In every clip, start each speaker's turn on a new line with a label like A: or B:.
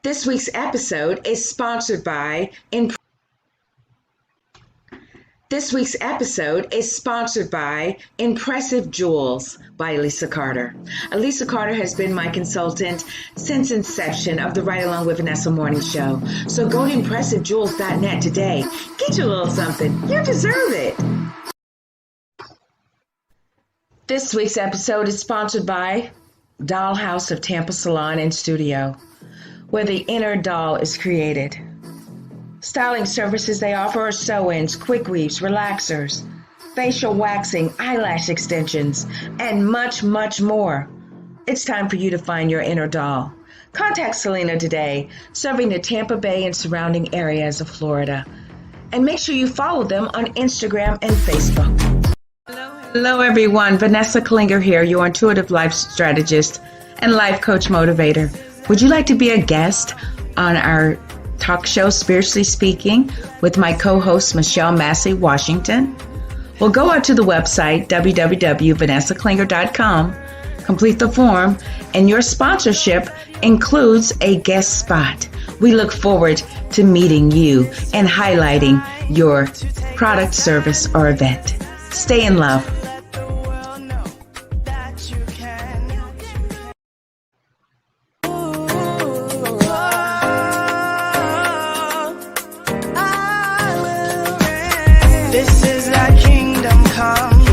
A: This week's episode is sponsored by Impressive Jewels by Elisa Carter. Elisa Carter has been my consultant since inception of the Right Along with Vanessa morning show. So go to impressivejewels.net today. Get you a little something. You deserve it. This week's episode is sponsored by Dollhouse of Tampa Salon and Studio, where the inner doll is created. Styling services they offer are sew-ins, quick weaves, relaxers, facial waxing, eyelash extensions, and much, much more. It's time for you to find your inner doll. Contact Selena today, serving the Tampa Bay and surrounding areas of Florida. And make sure you follow them on Instagram and Facebook. Hello everyone, Vanessa Klinger here, your intuitive life strategist and life coach motivator. Would you like to be a guest on our talk show, Spiritually Speaking, with my co-host, Michelle Massey Washington? Well, go out to the website, www.vanessaklinger.com, complete the form, and your sponsorship includes a guest spot. We look forward to meeting you and highlighting your product, service, or event. Stay in love.
B: This is thy kingdom come.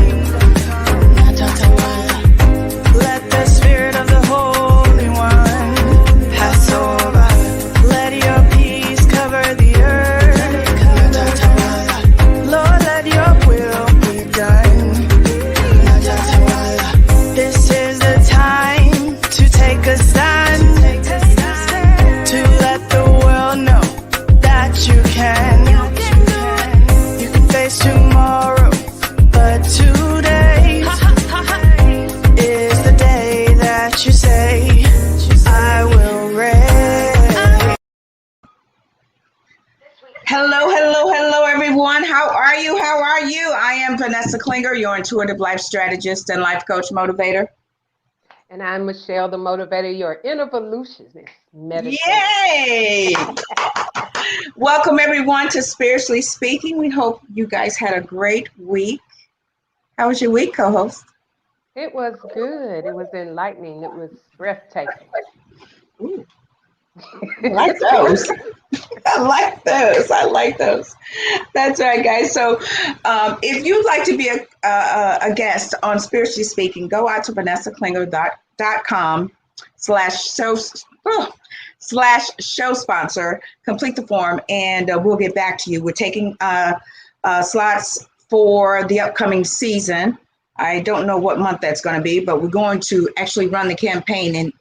B: Let the spirit of the Holy One pass over. Let your peace cover the earth. Lord, let your will be done. This is the time to take a stand, to let the world know that you can. Tomorrow, but today is the day that you say I will reign.
A: Hello, everyone. How are you? I am Vanessa Klinger, your intuitive life strategist and life coach motivator.
C: And I'm Michelle, the motivator, your innovolutionist meditator.
A: Yay! Welcome, everyone, to Spiritually Speaking. We hope you guys had a great week. How was your week, co-host?
C: It was good. It was enlightening. It was breathtaking.
A: Ooh. I like those. I like those. That's right, guys. So if you'd like to be a guest on Spiritually Speaking, go out to vanessaklinger.com/show sponsor, complete the form, and we'll get back to you. We're taking slots for the upcoming season. I don't know what month that's going to be, but we're going to actually run the campaign in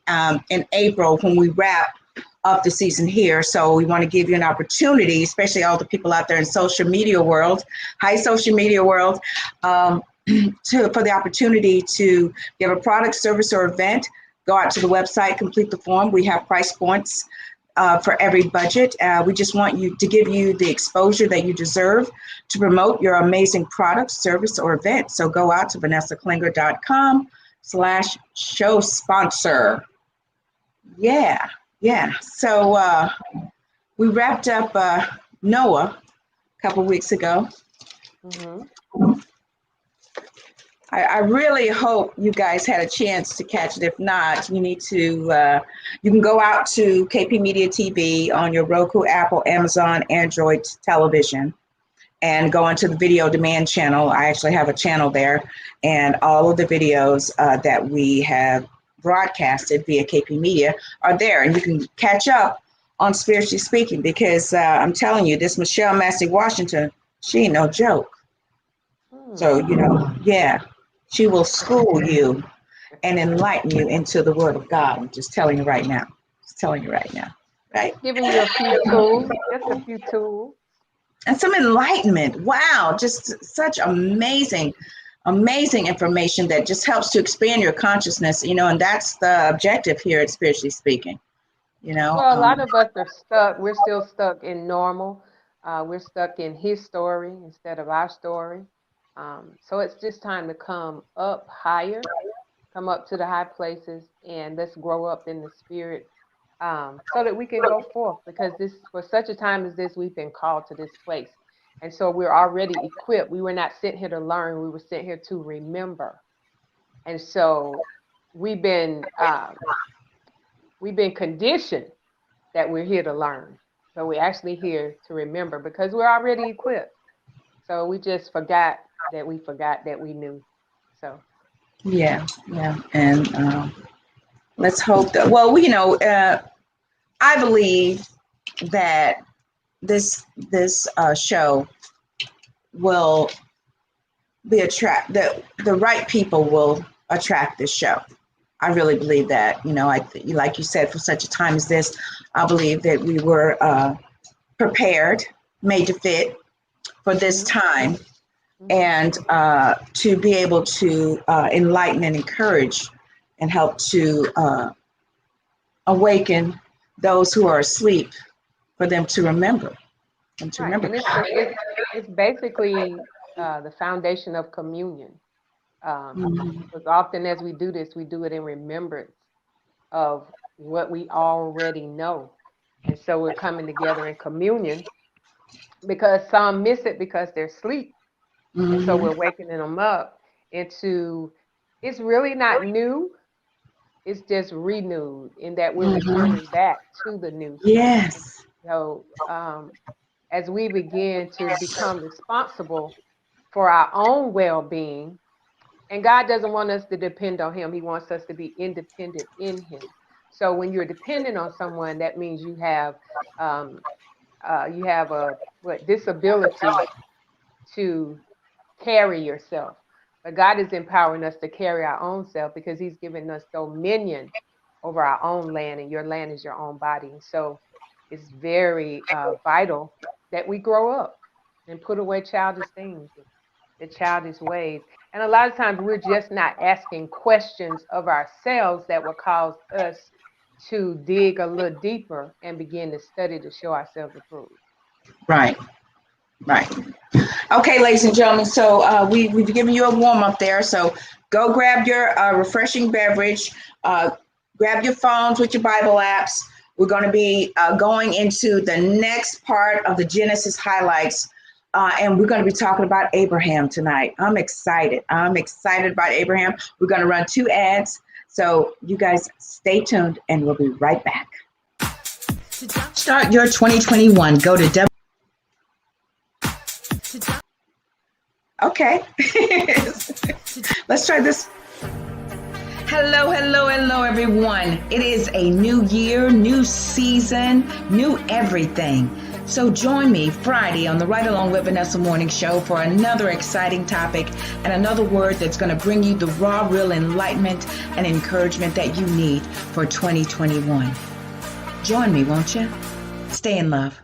A: April when we wrap up the season here. So we want to give you an opportunity, especially all the people out there in social media world, for the opportunity to give a product, service, or event. Go out to the website, complete the form. We have price points for every budget. We just want you to give you the exposure that you deserve to promote your amazing product, service, or event. So go out to vanessaklinger.com/show sponsor. Yeah. So we wrapped up Noah a couple weeks ago. Mm-hmm. I really hope you guys had a chance to catch it. If not, you need to, you can go out to KP Media TV on your Roku, Apple, Amazon, Android television and go into the video demand channel. I actually have a channel there, and all of the videos that we have broadcasted via KP Media are there, and you can catch up on Spiritually Speaking, because I'm telling you, this Michelle Massey Washington, she ain't no joke. So, she will school you and enlighten you into the Word of God. I'm just telling you right now. Right?
C: Giving you a few tools, just a few tools.
A: And some enlightenment. Wow, just such amazing information that just helps to expand your consciousness, and that's the objective here at Spiritually Speaking.
C: Well, a lot of us are stuck. We're still stuck in normal. We're stuck in his story instead of our story. So it's just time to come up higher, come up to the high places, and let's grow up in the spirit so that we can go forth, because this, for such a time as this, we've been called to this place. And so we're already equipped. We were not sent here to learn, we were sent here to remember. And so we've been conditioned that we're here to learn, but we're actually here to remember because we're already equipped. So we just forgot that we knew. So
A: Yeah, yeah, and let's hope that. Well, I believe that this show will be the right people will attract this show. I really believe that. Like you said, for such a time as this, I believe that we were prepared, made to fit for this time, and to be able to enlighten and encourage and help to awaken those who are asleep, for them to remember and to
C: right,
A: remember.
C: and it's basically the foundation of communion. Because often as we do this, we do it in remembrance of what we already know, and so we're coming together in communion because some miss it because they're asleep. And so we're waking them up into, it's really not new, it's just renewed in that we're returning back to the new.
A: Yes.
C: So as we begin to become responsible for our own well-being, and God doesn't want us to depend on him, he wants us to be independent in him. So when you're dependent on someone, that means you have a disability to carry yourself. But God is empowering us to carry our own self because he's given us dominion over our own land, and your land is your own body. And so it's very vital that we grow up and put away childish things, the childish ways. And a lot of times we're just not asking questions of ourselves that will cause us to dig a little deeper and begin to study to show ourselves approved.
A: Right. Right. Okay, ladies and gentlemen. So we've given you a warm up there. So go grab your refreshing beverage. Grab your phones with your Bible apps. We're going to be going into the next part of the Genesis highlights. And we're going to be talking about Abraham tonight. I'm excited. I'm excited about Abraham. We're going to run 2 ads. So you guys stay tuned and we'll be right back. To start your 2021, go to Okay. Let's try this. Hello, hello, hello, everyone. It is a new year, new season, new everything. So join me Friday on the Right Along with Vanessa Morning Show for another exciting topic and another word that's going to bring you the raw, real enlightenment and encouragement that you need for 2021. Join me, won't you? Stay in love.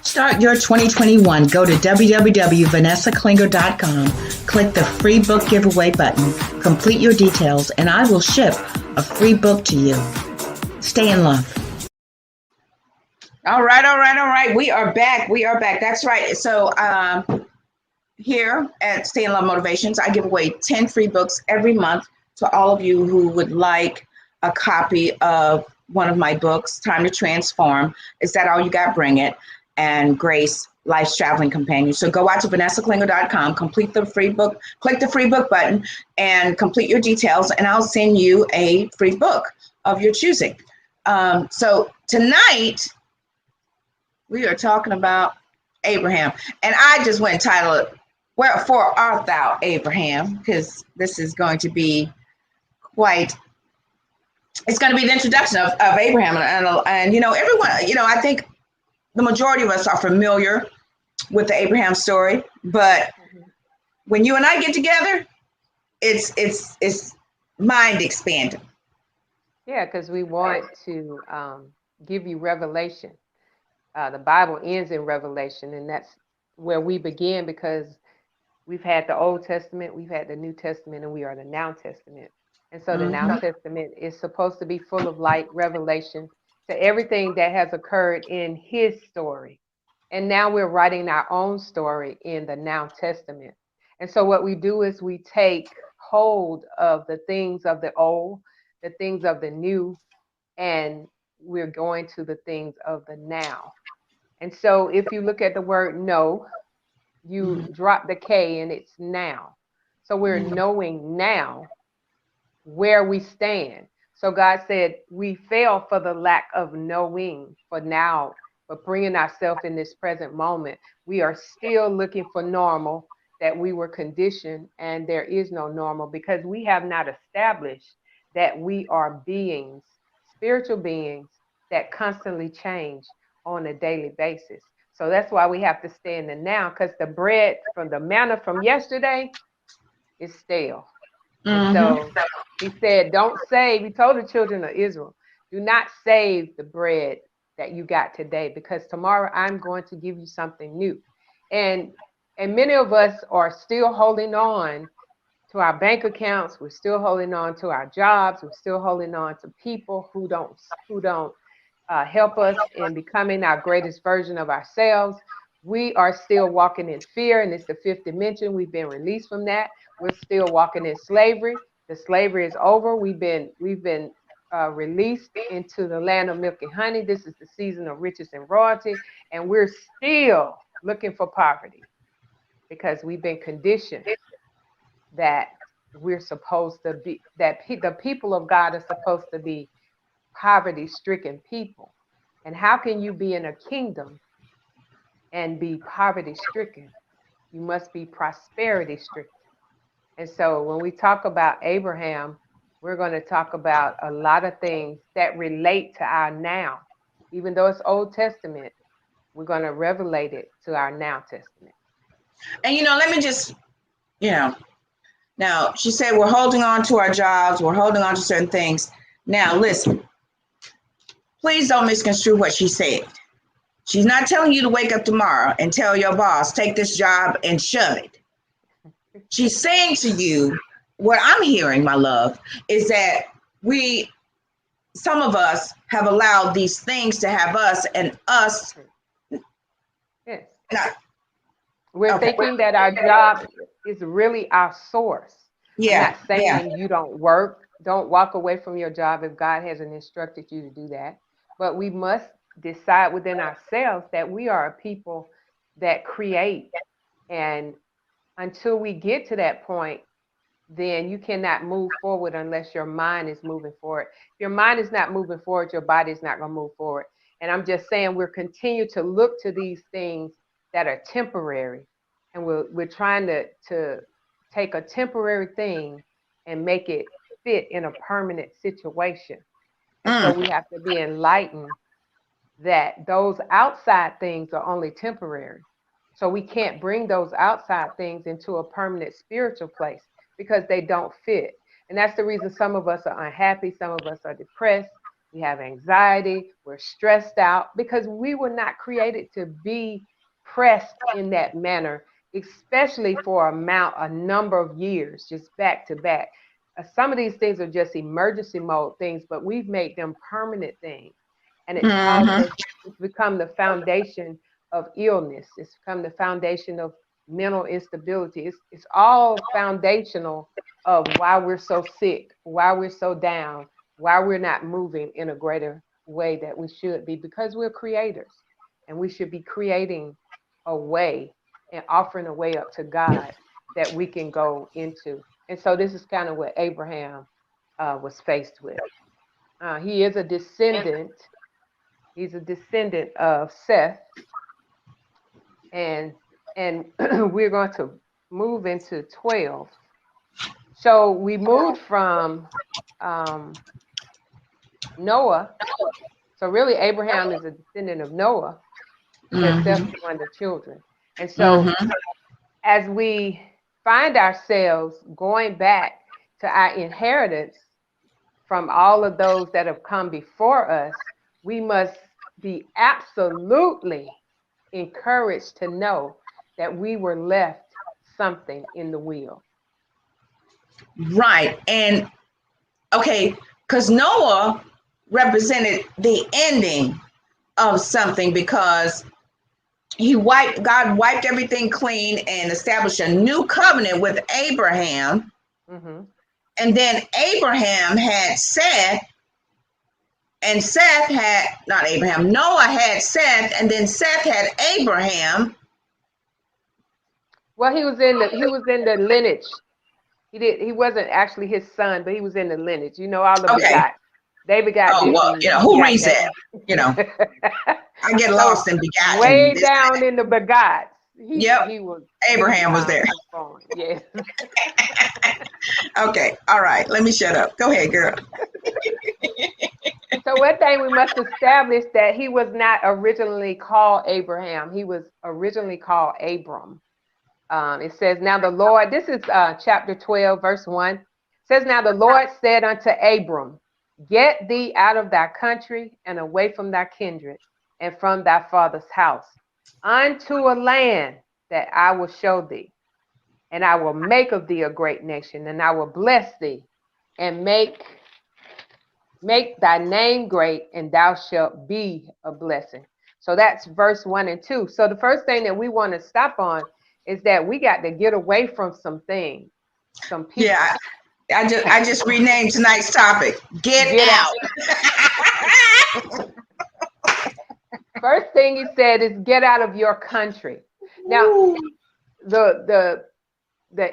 A: Start your 2021. Go to www.vanessaklinger.com. Click the free book giveaway button. Complete your details, and I will ship a free book to you. Stay in love. All right. We are back. That's right. So here at Stay in Love Motivations, I give away 10 free books every month to all of you who would like a copy of one of my books, Time to Transform. Is That All You Got? Bring It. And Grace, Life's Traveling Companion. So go out to vanessaklinger.com, complete the free book, click the free book button, and complete your details, and I'll send you a free book of your choosing. So tonight, we are talking about Abraham. And I just went and titled it, Wherefore Art Thou, Abraham? Because this is going to be it's going to be the introduction of Abraham. And everyone, I think the majority of us are familiar with the Abraham story, but when you and I get together, it's mind expanding.
C: Yeah, because we want to give you revelation. The Bible ends in Revelation, and that's where we begin because we've had the Old Testament, we've had the New Testament, and we are the Now Testament. And so the Now Testament is supposed to be full of light, revelation to everything that has occurred in his story. And now we're writing our own story in the Now Testament. And so what we do is we take hold of the things of the old the things of the new, and we're going to the things of the now. And so if you look at the word know, you drop the K and it's now. So we're knowing now where we stand. So God said we fail for the lack of knowing for now, but bringing ourselves in this present moment. We are still looking for normal, that we were conditioned, and there is no normal because we have not established that we are beings, spiritual beings that constantly change on a daily basis. So that's why we have to stay in the now, because the bread from the manna from yesterday is stale. And so he said, don't save. He told the children of Israel, do not save the bread that you got today, because tomorrow I'm going to give you something new. And many of us are still holding on to our bank accounts. We're still holding on to our jobs. We're still holding on to people who don't help us in becoming our greatest version of ourselves. We are still walking in fear, and it's the fifth dimension. We've been released from that. We're still walking in slavery. The slavery is over. We've been released into the land of milk and honey. This is the season of riches and royalty, and we're still looking for poverty because we've been conditioned that we're supposed to be, that the people of God are supposed to be poverty-stricken people. And how can you be in a kingdom and be poverty-stricken? You must be prosperity-stricken. And so when we talk about Abraham, we're going to talk about a lot of things that relate to our now. Even though it's Old Testament, we're going to revelate it to our now testament.
A: And, let me just, now she said we're holding on to our jobs. We're holding on to certain things. Now, listen, please don't misconstrue what she said. She's not telling you to wake up tomorrow and tell your boss, take this job and shove it. She's saying to you, what I'm hearing, my love, is that some of us have allowed these things to have us, and us.
C: Yes.
A: Not,
C: We're thinking that our job is really our source.
A: Yeah.
C: I'm not saying you don't work. Don't walk away from your job if God hasn't instructed you to do that. But we must decide within ourselves that we are a people that create. And until we get to that point, then you cannot move forward unless your mind is moving forward. If your mind is not moving forward, your body is not going to move forward. And I'm just saying we're continue to look to these things that are temporary. And we're trying to take a temporary thing and make it fit in a permanent situation. And so we have to be enlightened that those outside things are only temporary. So we can't bring those outside things into a permanent spiritual place because they don't fit. And that's the reason some of us are unhappy. Some of us are depressed. We have anxiety. We're stressed out because we were not created to be pressed in that manner, especially for a number of years, just back to back. Some of these things are just emergency mode things, but we've made them permanent things. And it's become the foundation of illness. It's become the foundation of mental instability. It's all foundational of why we're so sick, why we're so down, why we're not moving in a greater way that we should be, because we're creators and we should be creating a way and offering a way up to God that we can go into. And so this is kind of what Abraham was faced with. He is a descendant. He's a descendant of Seth. And we're going to move into 12. So we moved from Noah. So really Abraham is a descendant of Noah, because Seth was one of the children. And so as we find ourselves going back to our inheritance from all of those that have come before us, we must be absolutely encouraged to know that we were left something in the will.
A: Right. And okay, because Noah represented the ending of something, because God wiped everything clean and established a new covenant with Abraham. and then Abraham had Seth, and Seth had, not Abraham, Noah had Seth, and then Seth had Abraham.
C: Well, he was in the lineage. He wasn't actually his son, but he was in the lineage. You know, all the
A: Okay.
C: begot. They begot
A: Oh,
C: this.
A: well,
C: And
A: you know,
C: he
A: who
C: got
A: reads that? You know, I get
C: So,
A: lost in begotten.
C: way
A: This,
C: down in the begots.
A: Yep.
C: He was.
A: Abraham was there.
C: Born. Yes.
A: Okay. All right. Let me shut up. Go ahead, girl.
C: So one thing we must establish that he was not originally called Abraham. He was originally called Abram. It says, now the Lord, this is chapter 12, verse 1. It says, now the Lord said unto Abram, get thee out of thy country and away from thy kindred and from thy father's house unto a land that I will show thee. And I will make of thee a great nation, and I will bless thee and make thy name great, and thou shalt be a blessing. So that's verse 1 and 2. So the first thing that we want to stop on is that we got to get away from some things, some people.
A: Yeah. I just renamed tonight's topic. Get out.
C: First thing he said is get out of your country. Now, the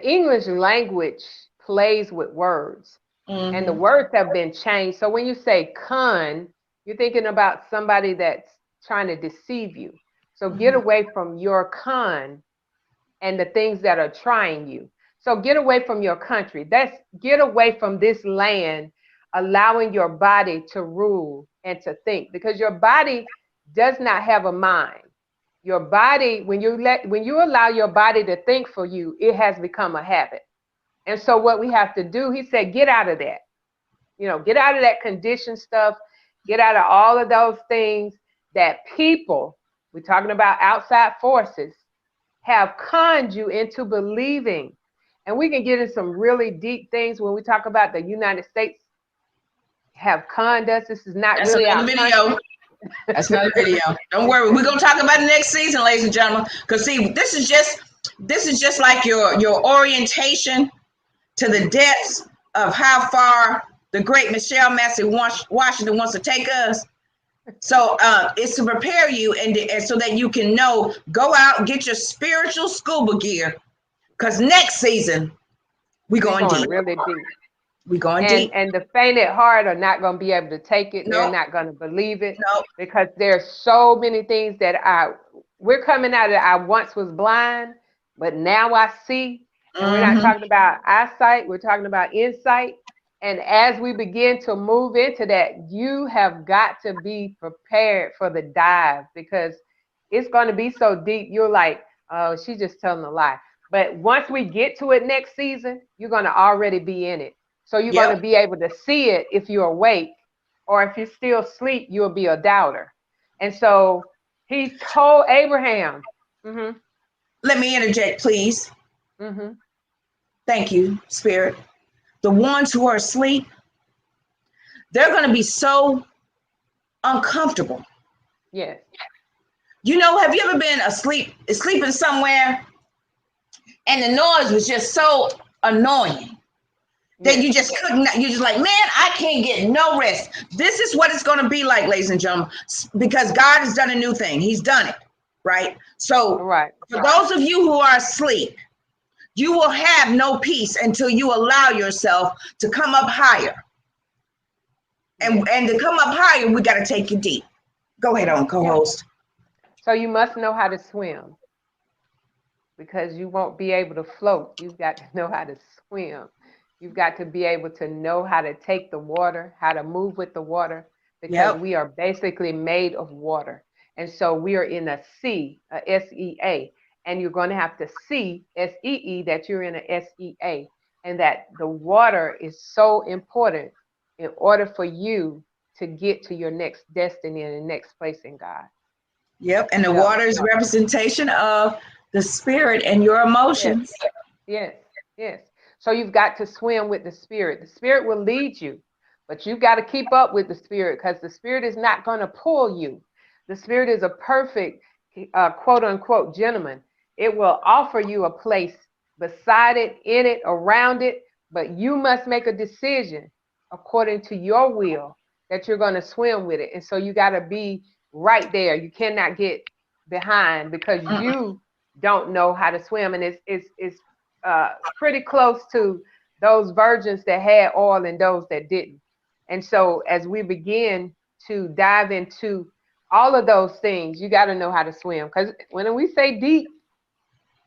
C: English language plays with words, and the words have been changed. So when you say con, you're thinking about somebody that's trying to deceive you. So get away from your con and the things that are trying you. So get away from your country. That's get away from this land, allowing your body to rule and to think, because your body does not have a mind. Your body, when you allow your body to think for you, it has become a habit. And so what we have to do, he said, get out of that. You know, get out of that conditioned stuff. Get out of all of those things that people, we're talking about outside forces, have conned you into believing. And we can get into some really deep things when we talk about the United States have conned us. This is not really our
A: video. That's another video. Don't worry. We're going to talk about it next season, ladies and gentlemen. Because see, this is just like your orientation to the depths of how far the great Michelle Massey Washington wants to take us. So it's to prepare you and so that you can know, go out, get your spiritual scuba gear. Because next season, we're going deep.
C: Really deep.
A: We're going deep.
C: And the faint at heart are not going to be able to take it.
A: Nope.
C: They're not going to believe it.
A: Nope.
C: Because there's so many things that we're coming out of. I once was blind, but now I see. And we're not talking about eyesight. We're talking about insight. And as we begin to move into that, you have got to be prepared for the dive, because it's going to be so deep. You're like, oh, she's just telling a lie. But once we get to it next season, you're going to already be in it. So you're going to be able to see it if you're awake, or if you're still asleep, you'll be a doubter. And so he told Abraham.
A: Let me interject, please. Thank you, Spirit. The ones who are asleep, they're going to be so uncomfortable.
C: Yes.
A: You know, have you ever been sleeping somewhere and the noise was just so annoying that you just couldn't, you're just like, man, I can't get no rest. This is what it's going to be like, ladies and gentlemen, because God has done a new thing. He's done it, right? So for those of you who are asleep, you will have no peace until you allow yourself to come up higher. And to come up higher, we got to take you deep. Go ahead on, co-host.
C: So you must know how to swim, because you won't be able to float. You've got to know how to swim. You've got to be able to know how to take the water, how to move with the water, because we are basically made of water. And so we are in a sea, a S-E-A. And you're going to have to see, S-E-E, that you're in a S-E-A, and that the water is so important in order for you to get to your next destiny and the next place in God.
A: Yep, and the water is representation of the spirit and your emotions.
C: Yes. So you've got to swim with the spirit. The spirit will lead you, but you've got to keep up with the spirit, because the spirit is not going to pull you. The spirit is a perfect, quote unquote, gentleman. It will offer you a place beside it, in it, around it, But you must make a decision according to your will that you're going to swim with it. And so you got to be right there. You cannot get behind because you don't know how to swim. And it's pretty close to those virgins that had oil and those that didn't. And so as we begin to dive into all of those things, you got to know how to swim. Because when we say deep,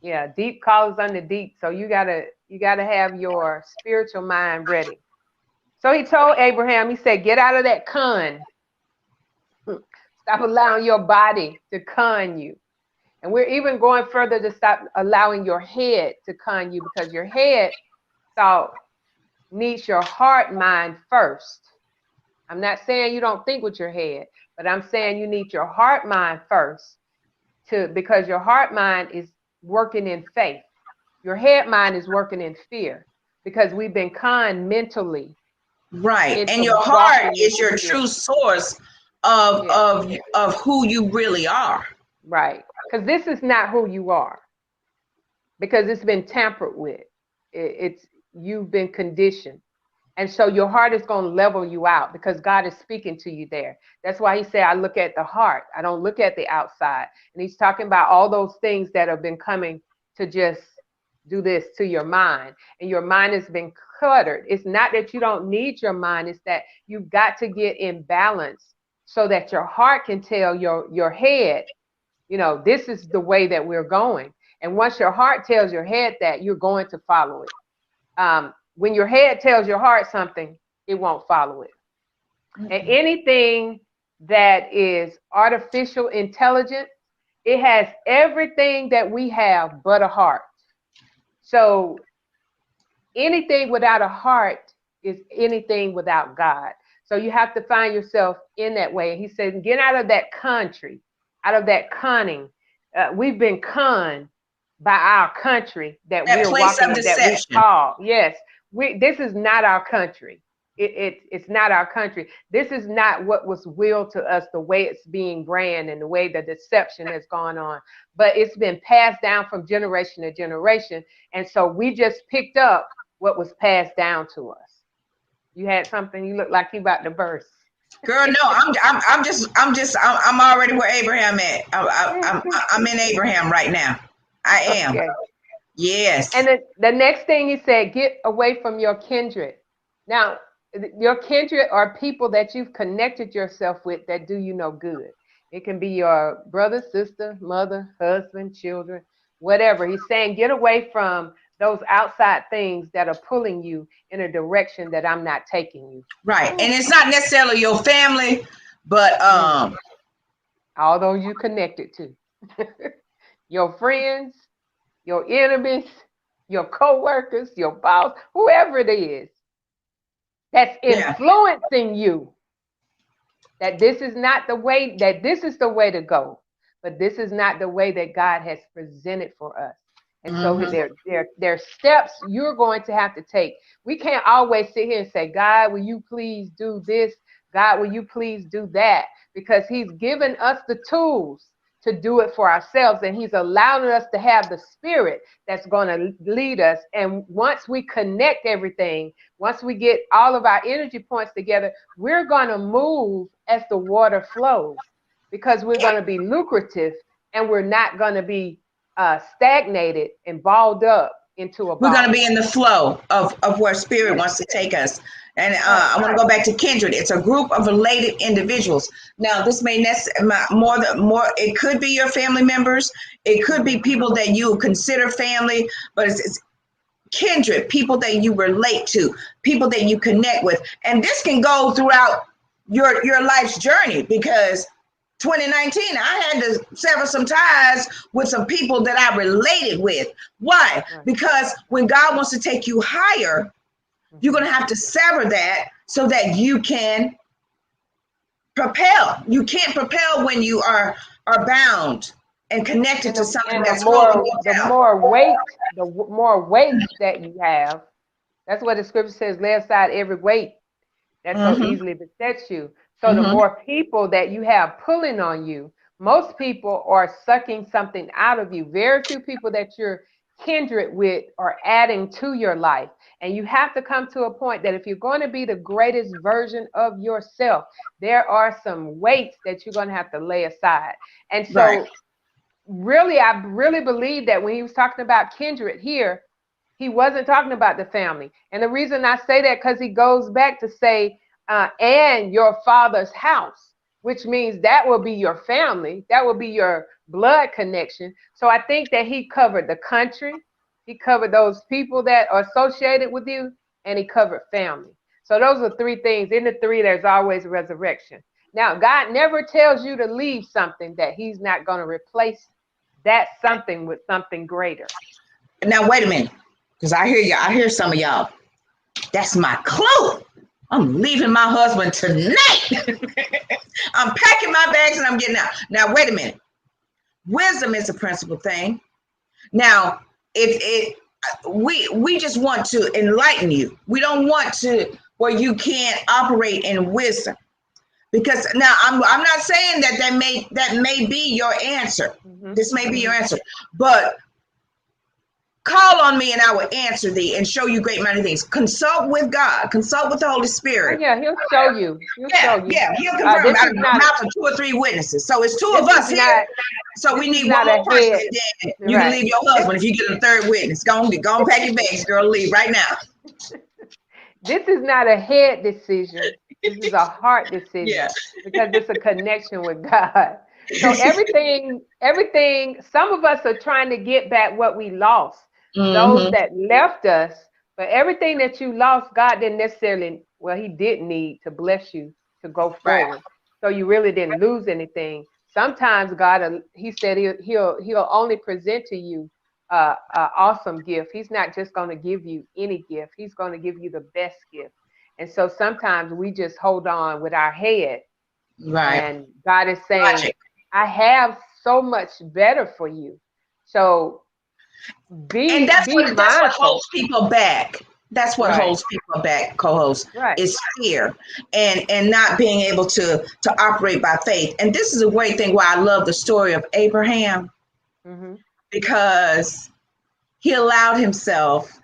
C: yeah, deep calls under deep. So you gotta have your spiritual mind ready. So he told Abraham, he said, get out of that con. Stop allowing your body to con you. And we're even going further to stop allowing your head to con you, because your head thought needs your heart mind first. I'm not saying you don't think with your head, but I'm saying you need your heart mind first, because your heart mind is working in faith. Your head mind is working in fear, because we've been conned mentally.
A: Right. And your heart is your true source of who you really are.
C: Right. Because this is not who you are, because it's been tampered with. You've been conditioned. And so your heart is going to level you out, because God is speaking to you there. That's why he said, I look at the heart. I don't look at the outside. And he's talking about all those things that have been coming to just do this to your mind. And your mind has been cluttered. It's not that you don't need your mind. It's that you've got to get in balance so that your heart can tell your head, this is the way that we're going. And once your heart tells your head that, you're going to follow it. When your head tells your heart something, it won't follow it. Mm-hmm. And anything that is artificial intelligence, it has everything that we have but a heart. So anything without a heart is anything without God. So you have to find yourself in that way. And he said, get out of that country, out of that conning. We've been conned by our country that we're walking in, that we call. Yes. This is not our country. It's not our country. This is not what was willed to us, the way it's being branded and the way the deception has gone on. But it's been passed down from generation to generation. And so we just picked up what was passed down to us. You had something, you look like you about to burst.
A: Girl, no, I'm already where Abraham at. I'm in Abraham right now. I am. Okay. Yes.
C: And the next thing he said, get away from your kindred. Now, your kindred are people that you've connected yourself with that do you no good. It can be your brother, sister, mother, husband, children, whatever. He's saying, get away from those outside things that are pulling you in a direction that I'm not taking you.
A: Right. And it's not necessarily your family, but
C: all those you connected to. Your friends, your enemies, your co-workers, your boss, whoever it is that's influencing you, that this is not the way, that this is the way to go, but this is not the way that God has presented for us. And so there are steps you're going to have to take. We can't always sit here and say, God, will you please do this? God, will you please do that? Because he's given us the tools to do it for ourselves. And he's allowing us to have the spirit that's going to lead us. And once we connect everything, once we get all of our energy points together, we're going to move as the water flows, because we're going to be lucrative and we're not going to be stagnated and balled up into a ball.
A: We're going to be in the flow of where spirit wants to take us. And I want to go back to kindred. It's a group of related individuals. Now, this may more. It could be your family members. It could be people that you consider family, but it's kindred, people that you relate to, people that you connect with. And this can go throughout your life's journey, because 2019, I had to sever some ties with some people that I related with. Why? Because when God wants to take you higher, you're going to have to sever that so that you can propel. You can't propel when you are bound and connected to something that's
C: the more weight that you have. That's what the scripture says, lay aside every weight that so easily besets you. So the more people that you have pulling on you, most people are sucking something out of you. Very few people that you're kindred with or adding to your life. And you have to come to a point that if you're going to be the greatest version of yourself, there are some weights that you're going to have to lay aside. And so
A: Right.
C: really, I really believe that when he was talking about kindred here, he wasn't talking about the family. And the reason I say that, because he goes back to say, and your father's house, which means that will be your family. That will be your blood connection. So I think that he covered the country. He covered those people that are associated with you, and he covered family. So those are three things. In the three, there's always resurrection. Now, God never tells you to leave something that he's not going to replace that something with something greater.
A: Now, wait a minute, because I hear you. I hear some of y'all. That's my clue. I'm leaving my husband tonight. I'm packing my bags and I'm getting out. Now, wait a minute. Wisdom is the principal thing. Now, we just want to enlighten you. We don't want to where you can't operate in wisdom. Because now I'm not saying that may be your answer.
C: Mm-hmm.
A: This may be your answer, but call on me and I will answer thee and show you great mighty things. Consult with God. Consult with the Holy Spirit.
C: Oh, yeah, he'll show you. He'll show you.
A: Yeah, he'll confirm out of the mouth of 2 or 3 witnesses. So it's 2 of us here. So we need one more person. And then you can leave your husband if you get a 3rd witness. Go on, pack your bags, girl. Leave right now.
C: This is not a head decision. This is a heart decision, because it's a connection with God. So everything, some of us are trying to get back what we lost, those that left us, but everything that you lost, God didn't necessarily, he didn't need to bless you to go forward. Right. So you really didn't lose anything. Sometimes God, he said he'll only present to you an awesome gift. He's not just going to give you any gift. He's going to give you the best gift. And so sometimes we just hold on with our head. Right. And God is saying, I have so much better for you. So that's what
A: holds people back. That's what holds people back, co-host, is fear and not being able to operate by faith. And this is a great thing why I love the story of Abraham, because he allowed himself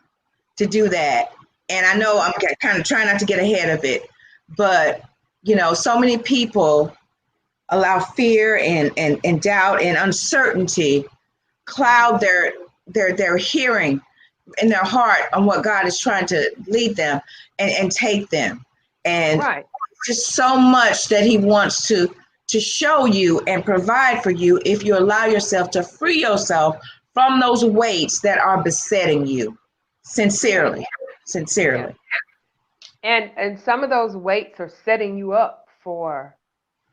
A: to do that. And I know I'm kind of trying not to get ahead of it, but, so many people allow fear and doubt and uncertainty cloud their hearing in their heart on what God is trying to lead them and take them. And just so much that he wants to show you and provide for you if you allow yourself to free yourself from those weights that are besetting you. Sincerely. Yeah.
C: And some of those weights are setting you up for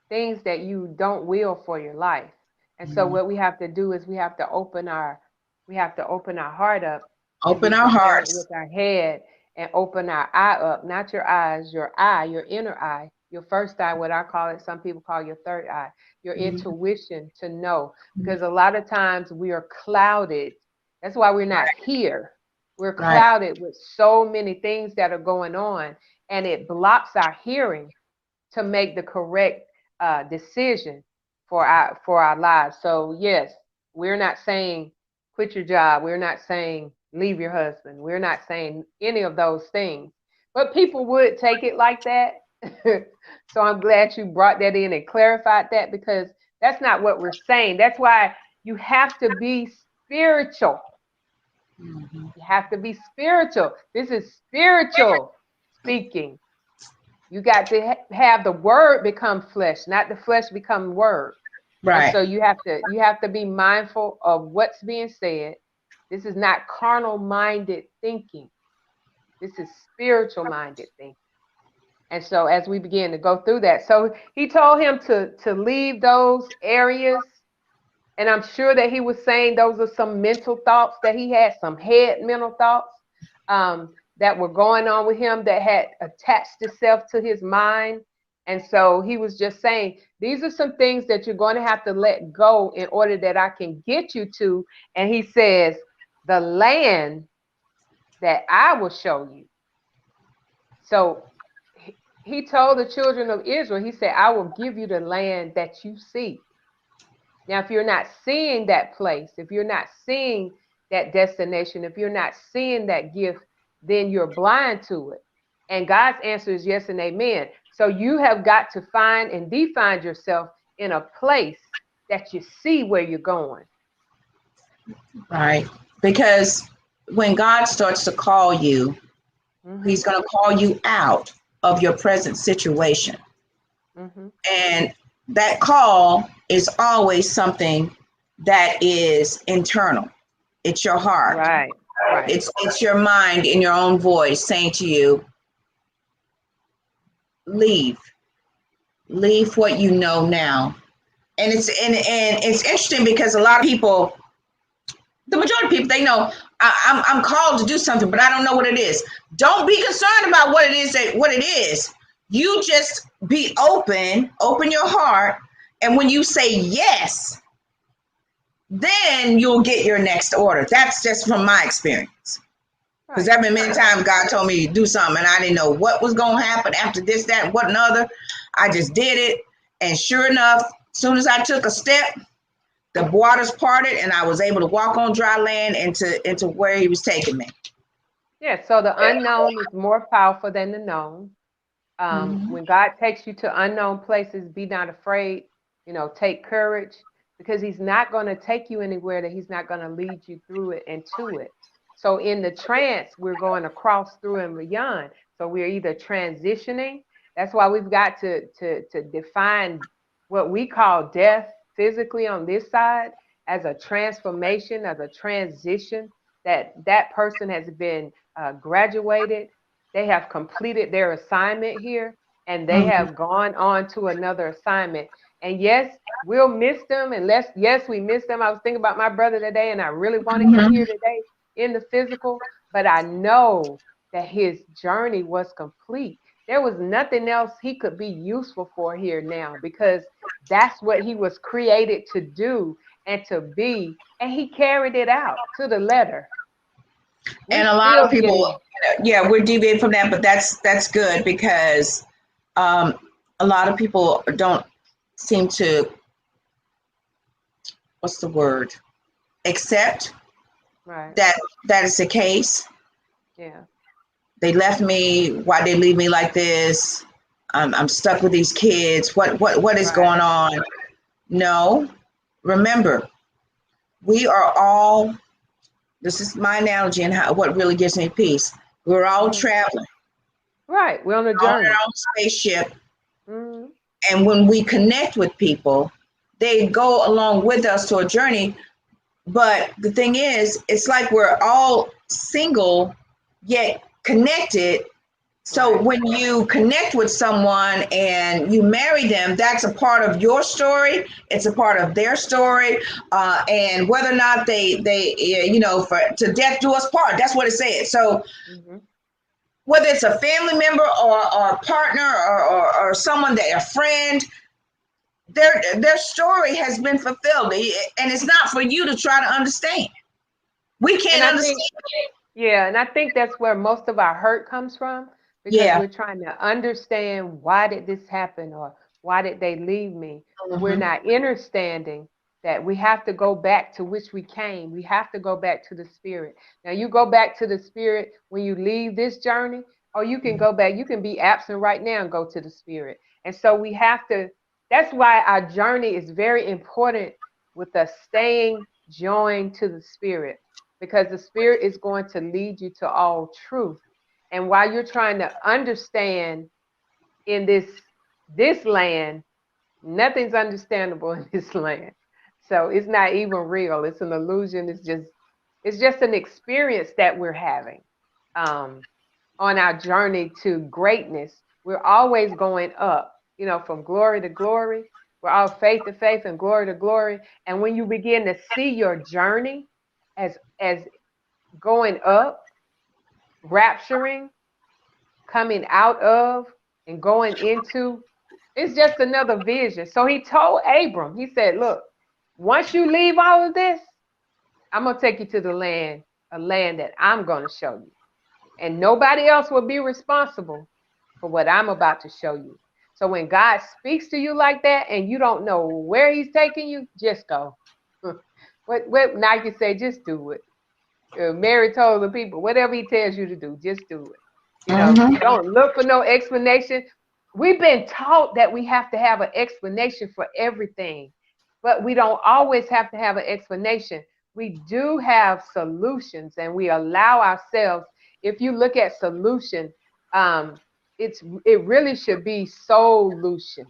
C: things that you don't will for your life. And so what we have to do is we have to open our heart up.
A: Open our hearts
C: with our head, and open our eye up, not your eyes, your eye, your inner eye, your first eye, what I call it, some people call your third eye, your intuition to know. Because a lot of times we are clouded. That's why we're not here. We're clouded with so many things that are going on, and it blocks our hearing to make the correct decision for our lives. So yes, we're not saying quit your job. We're not saying leave your husband. We're not saying any of those things, but people would take it like that. So I'm glad you brought that in and clarified that, because that's not what we're saying. That's why you have to be spiritual. You have to be spiritual. This is spiritual speaking. You got to have the word become flesh, not the flesh become word. Right. And so you have to be mindful of what's being said. This is not carnal minded thinking. This is spiritual minded thinking. And so as we begin to go through that, so he told him to leave those areas. And I'm sure that he was saying those are some mental thoughts that he had, some head mental thoughts that were going on with him that had attached itself to his mind. And so he was just saying, these are some things that you're going to have to let go in order that I can get you to. And he says, the land that I will show you. So he told the children of Israel, he said, I will give you the land that you see. Now, if you're not seeing that place, if you're not seeing that destination. If you're not seeing that gift, then you're blind to it. And God's answer is yes and amen. So you have got to find and define yourself in a place that you see where you're going.
A: Right. Because when God starts to call you, he's going to call you out of your present situation. And that call is always something that is internal. It's your heart.
C: Right.
A: It's your mind in your own voice saying to you, leave what you know now. And it's interesting because a lot of people, the majority of people, they know I'm called to do something, but I don't know what it is. Don't be concerned about what it is. You just be open your heart, and when you say yes, then you'll get your next order. That's just from my experience. Because there have been many times God told me to do something and I didn't know what was going to happen after this, that, what another. I just did it. And sure enough, as soon as I took a step, the waters parted and I was able to walk on dry land into where he was taking me.
C: Yeah, so the unknown is more powerful than the known. When God takes you to unknown places, be not afraid, take courage, because he's not going to take you anywhere that he's not going to lead you through it and to it. So in the trance, we're going across through and beyond. So we're either transitioning. That's why we've got to define what we call death physically on this side as a transformation, as a transition, that person has been graduated. They have completed their assignment here, and they have gone on to another assignment. And yes, we'll miss them. Yes, we miss them. I was thinking about my brother today, and I really wanted him here today in the physical, but I know that his journey was complete. There was nothing else he could be useful for here now, because that's what he was created to do and to be, and he carried it out to the letter.
A: And a lot of people, we're deviating from that, but that's good, because a lot of people don't seem to, accept that is the case.
C: Yeah.
A: They left me. Why they leave me like this? I'm stuck with these kids. What is going on? No, remember, we are all, this is my analogy and what really gives me peace. We're all traveling.
C: Right. We're on a journey.
A: On our own spaceship. And when we connect with people, they go along with us to a journey. But the thing is, it's like we're all single, yet connected. So when you connect with someone and you marry them, that's a part of your story. It's a part of their story. And whether or not they for to death do us part, that's what it said. So whether it's a family member or a partner or someone a friend, their story has been fulfilled, and it's not for you to try to understand. We can't understand.
C: And I think that's where most of our hurt comes from, because we're trying to understand, why did this happen, or why did they leave me? We're not understanding that we have to go back to which we came. We have to go back to the spirit. Now, you go back to the spirit when you leave this journey, or you can go back. You can be absent right now and go to the spirit. And so we have to. That's why our journey is very important, with us staying joined to the spirit, because the spirit is going to lead you to all truth. And while you're trying to understand in this land, nothing's understandable in this land. So it's not even real. It's an illusion. It's just an experience that we're having on our journey to greatness. We're always going up, from glory to glory. We're all faith to faith and glory to glory. And when you begin to see your journey as going up, rapturing, coming out of, and going into, it's just another vision. So he told Abram, he said, look, once you leave all of this, I'm going to take you to the land, a land that I'm going to show you. And nobody else will be responsible for what I'm about to show you. So when God speaks to you like that and you don't know where he's taking you, just go. What now you say, just do it. Mary told the people, whatever he tells you to do, just do it. You know,
A: Mm-hmm.
C: don't look for no explanation. We've been taught that we have to have an explanation for everything, but we don't always have to have an explanation. We do have solutions, and we allow ourselves. If you look at solution, um, it really should be solution,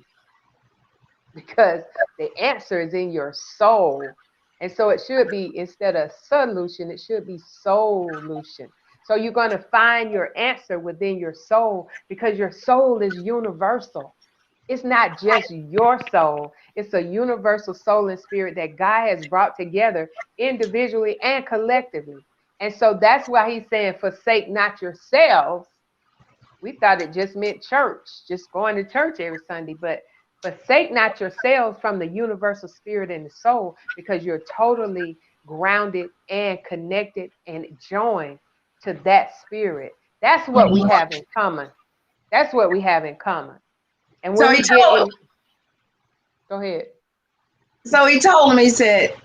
C: because the answer is in your soul. And so it should be, instead of solution, it should be solution. So you're going to find your answer within your soul, because your soul is universal. It's not just your soul, it's a universal soul and spirit that God has brought together individually and collectively. And so that's why he's saying, forsake not yourselves. We thought it just meant church, just going to church every Sunday, but forsake not yourselves from the universal spirit and the soul, because you're totally grounded and connected and joined to that spirit. That's what we have in common. That's what we have in common. And
A: So
C: when
A: he
C: we get
A: told
C: in, go ahead.
A: so he told him, he said,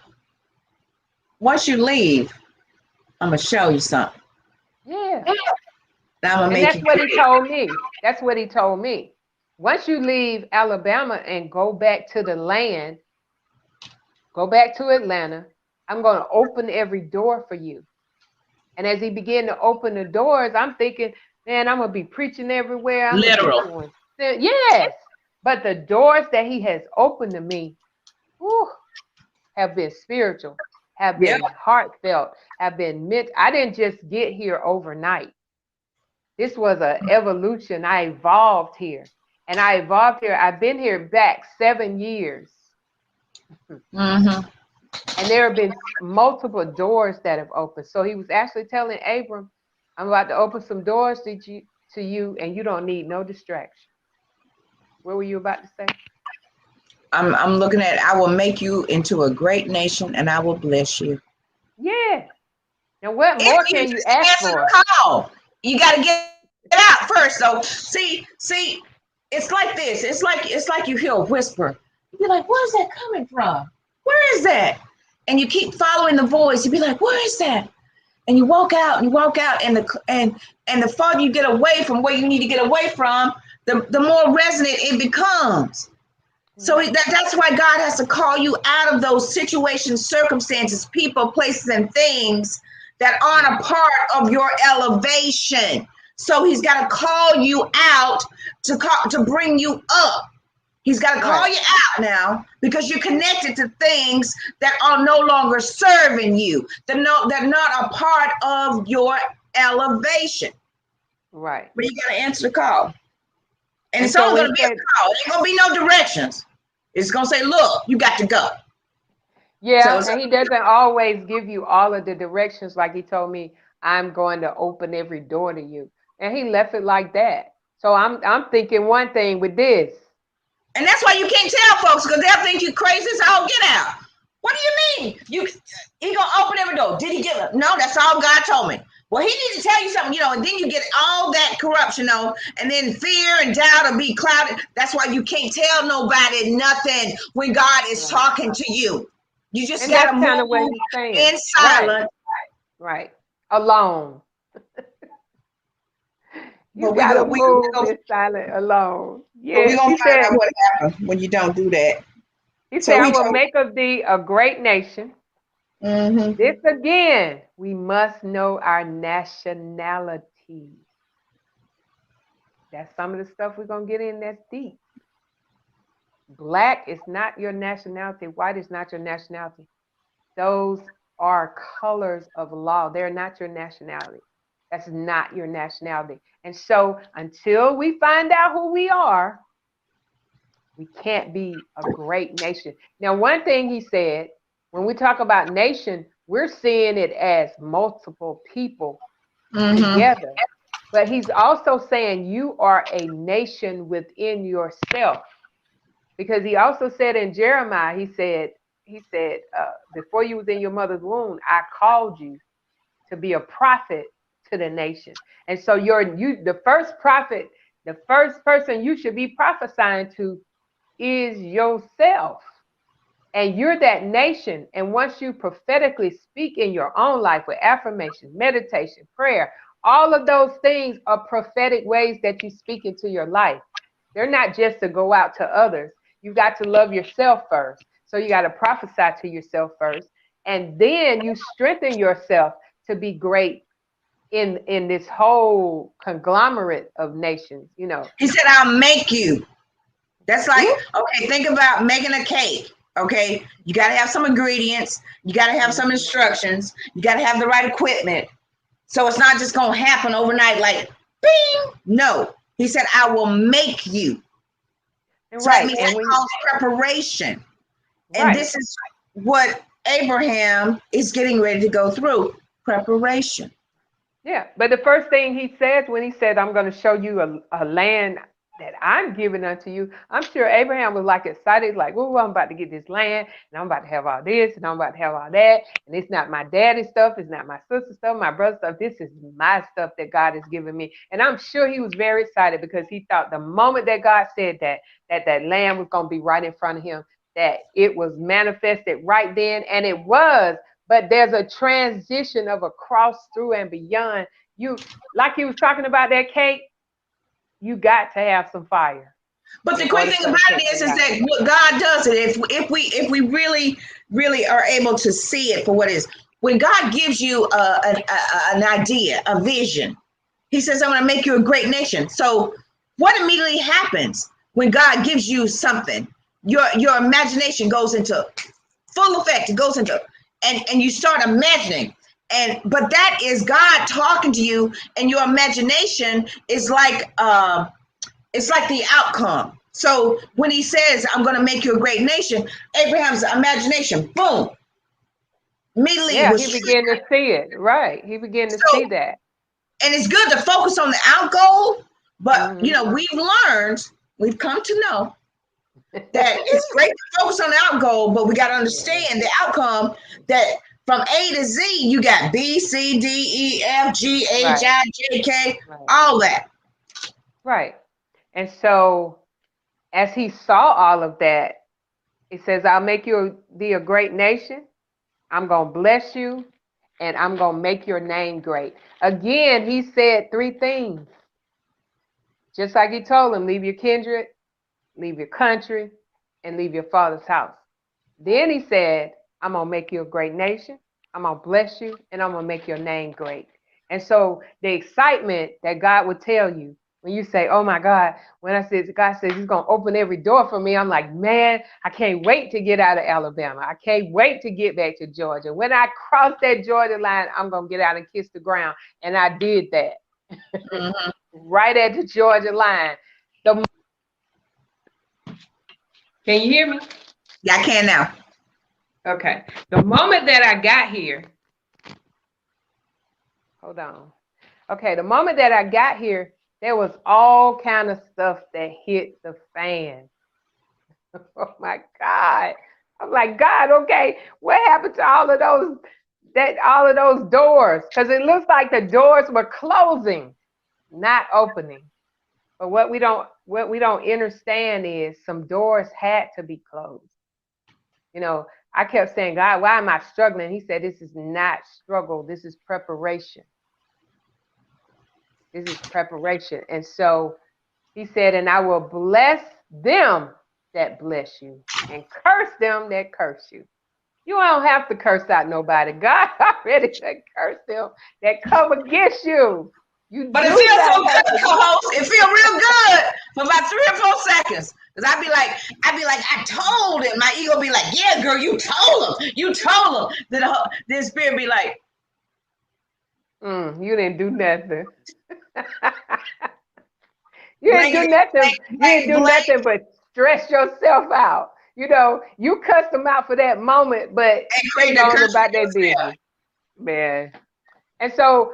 A: once you leave, I'm gonna show you something.
C: Yeah.
A: I'm gonna
C: And
A: make
C: that's
A: you
C: what he
A: clear.
C: told me. That's what he told me. Once you leave Alabama and go back to the land, go back to Atlanta, I'm going to open every door for you. And as he began to open the doors, I'm thinking, man, I'm going to be preaching everywhere. I'm going to be
A: Literal.
C: doing. Yes. But the doors that he has opened to me, whew, have been spiritual, have
A: Yep.
C: been heartfelt, have been meant. I didn't just get here overnight. This was an evolution. I evolved here. And I evolved here. I've been here back 7 years.
A: Mm-hmm.
C: And there have been multiple doors that have opened. So he was actually telling Abram, I'm about to open some doors to you, and you don't need no distraction. What were you about to say?
A: I'm looking at, I will make you into a great nation and I will bless you.
C: Yeah. Now, what
A: If
C: more
A: you
C: can you
A: just
C: ask
A: answer
C: for?
A: the call, you got to get it out first. So see, it's like this. It's like you hear a whisper. You be like, where's that coming from? Where is that? And you keep following the voice. You be like, where is that? And you walk out, and the farther you get away from where you need to get away from, the more resonant it becomes. So that's why God has to call you out of those situations, circumstances, people, places, and things that aren't a part of your elevation. So he's got to call you out to bring you up. He's got to call
C: Right.
A: you out now, because you're connected to things that are no longer serving you. They're not a part of your elevation.
C: Right.
A: But you got to answer the call. And
C: And
A: it's
C: so
A: only
C: when
A: going
C: he
A: to be
C: said,
A: a call. It ain't going to be no directions. It's going to say, look, you got to go. So
C: yeah,
A: it's,
C: and he doesn't always give you all of the directions, like he told me, I'm going to open every door to you. And he left it like that. So I'm thinking one thing with this.
A: and that's why you can't tell folks, because they'll think you crazy as all get out. What do you mean? He going to open every door. Did he give it? No, that's all God told me. Well, he needs to tell you something, and then you get all that corruption, and then fear and doubt will be clouded. That's why you can't tell nobody nothing when God is
C: Right.
A: talking to you. You just
C: And
A: got
C: that's
A: to
C: kind of what
A: move
C: he's saying.
A: in
C: Right.
A: silence.
C: Right. Alone. You
A: But we
C: gotta
A: go,
C: move in silent alone.
A: but we
C: Yes.
A: gonna find out what happened when you don't do that.
C: He
A: So
C: said, I
A: he
C: will
A: told.
C: make of thee a great nation.
A: Mm-hmm.
C: This again, we must know our nationality. That's some of the stuff we're gonna get in that's deep. Black is not your nationality, white is not your nationality. Those are colors of law. They're not your nationality. That's not your nationality. And so until we find out who we are, we can't be a great nation. Now, one thing he said, when we talk about nation, we're seeing it as multiple people
A: Mm-hmm.
C: together. But he's also saying you are a nation within yourself. Because he also said in Jeremiah, he said, before you was in your mother's womb, I called you to be a prophet to the nation. And so the first prophet, the first person you should be prophesying to is yourself. And you're that nation. And once you prophetically speak in your own life with affirmation, meditation, prayer, all of those things are prophetic ways that you speak into your life. They're not just to go out to others. You got to love yourself first. So you got to prophesy to yourself first. And then you strengthen yourself to be great in this whole conglomerate of nations, you know.
A: He said, I'll make you. That's like, okay, think about making a cake. Okay, you got to have some ingredients. You got to have some instructions. You got to have the right equipment. So it's not just going to happen overnight like, bing. No. He said, I will make you. So
C: Right.
A: that means that calls preparation.
C: Right.
A: And this is what Abraham is getting ready to go through, preparation.
C: Yeah, but the first thing he says when he said, I'm going to show you a land that I'm giving unto you, I'm sure Abraham was like excited, like, oh, I'm about to get this land, and I'm about to have all this, and I'm about to have all that, and it's not my daddy's stuff, it's not my sister's stuff, my brother's stuff, this is my stuff that God has given me. And I'm sure he was very excited because he thought the moment that God said that land was going to be right in front of him, that it was manifested right then, and it was. But there's a transition of a cross through and beyond. You, like he was talking about that cake, you got to have some fire.
A: But the great thing about it is that what God does it, if we really are able to see it for what it is, when God gives you an idea, a vision, he says, I'm going to make you a great nation. So what immediately happens when God gives you something? Your imagination goes into full effect. It goes into, and you start imagining. But that is God talking to you, and your imagination is like it's like the outcome. So when he says, I'm going to make you a great nation, Abraham's imagination, boom, immediately
C: he began to see it. Right. He began to see that.
A: And it's good to focus on the out goal, but you know, we've come to know that it's great to focus on the out goal, but we got to understand the outcome, that from A to Z, you got B, C, D, E, F, G, H, I, J, K, all that.
C: Right. And so as he saw all of that, he says, I'll make you be a great nation. I'm going to bless you, and I'm going to make your name great. Again, he said three things. Just like he told him, leave your kindred, leave your country, and leave your father's house. Then he said, I'm going to make you a great nation. I'm going to bless you, and I'm going to make your name great. And so the excitement that God would tell you when you say, oh my God, when I said, God says he's going to open every door for me, I'm like, man, I can't wait to get out of Alabama. I can't wait to get back to Georgia. When I cross that Georgia line, I'm going to get out and kiss the ground. And I did that. Right at the Georgia line. Can you hear me?
A: Yeah, I can now.
C: Okay. The moment that I got here, hold on. Okay, the moment that I got here, there was all kind of stuff that hit the fan. Oh my God. I'm like, God, okay, what happened to all of those doors? Because it looks like the doors were closing, not opening. But what we don't understand is some doors had to be closed. You know, I kept saying, God, why am I struggling? He said, this is not struggle. This is preparation. This is preparation. And so he said, and I will bless them that bless you and curse them that curse you. You don't have to curse out nobody. God already said curse them that come against you.
A: But it feels so good, co-host. It feels real good for about 3 or 4 seconds. Because I'd be like, I told him. My ego be like, yeah, girl, you told him. You told him. Then the spirit be like,
C: you didn't do nothing. You didn't do nothing. You didn't do nothing but stress yourself out. You know, you cussed them out for that moment, but they going about their business, man. And so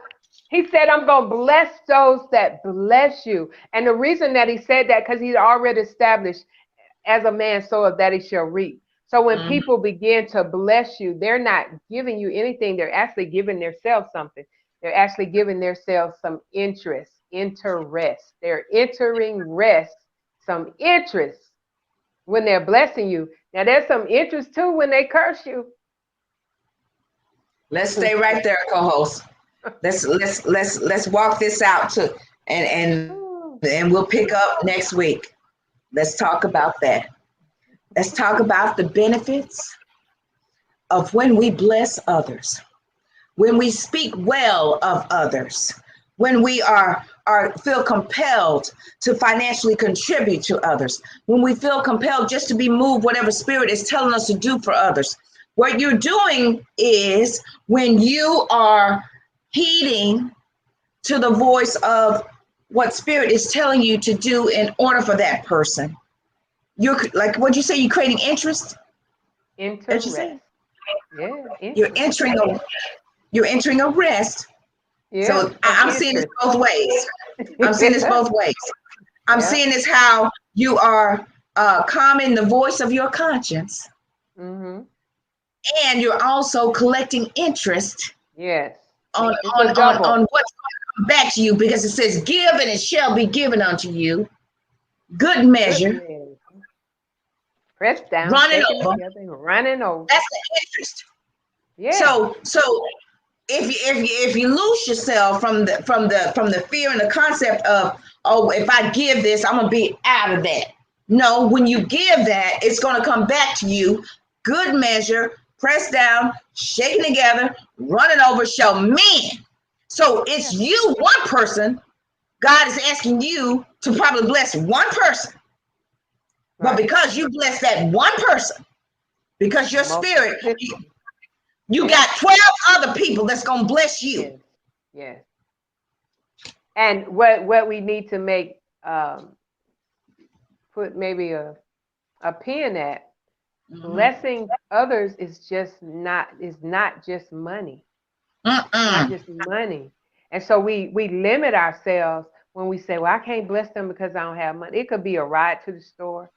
C: he said, I'm going to bless those that bless you. And the reason that he said that, because he's already established, as a man soweth, that he shall reap. So when people begin to bless you, they're not giving you anything. They're actually giving themselves something. They're actually giving themselves some interest. They're entering rest, some interest when they're blessing you. Now there's some interest too when they curse you.
A: Let's stay right there, co-host. Let's walk this out to and we'll pick up next week. Let's talk about that. Let's talk about the benefits of when we bless others, when we speak well of others, when we are feel compelled to financially contribute to others, when we feel compelled just to be moved whatever spirit is telling us to do for others. What you're doing is when you are heeding to the voice of what spirit is telling you to do in order for that person. You're like, what'd you say? You're creating interest?
C: Interest. Yeah.
A: You're entering a rest.
C: Yeah.
A: So I'm seeing this both ways. I'm seeing this how you are calming the voice of your conscience.
C: Mm-hmm.
A: And you're also collecting interest.
C: Yes.
A: On what's going to come back to you, because it says, give and it shall be given unto you. Good measure.
C: Press down,
A: running over.
C: Running over.
A: That's the interest.
C: Yeah.
A: So if you lose yourself from the fear and the concept of, oh, if I give this, I'm gonna be out of that. No, when you give that, it's gonna come back to you. Good measure, pressed down, shaken together, running over, shall men. So it's you, one person. God is asking you to probably bless one person. But because you bless that one person, because your spirit, you got 12 other people that's going to bless you.
C: Yes. And what we need to make, put maybe a pin at, blessing others is not just money. Not just money. And so we limit ourselves when we say, well, I can't bless them because I don't have money. It could be a ride to the store.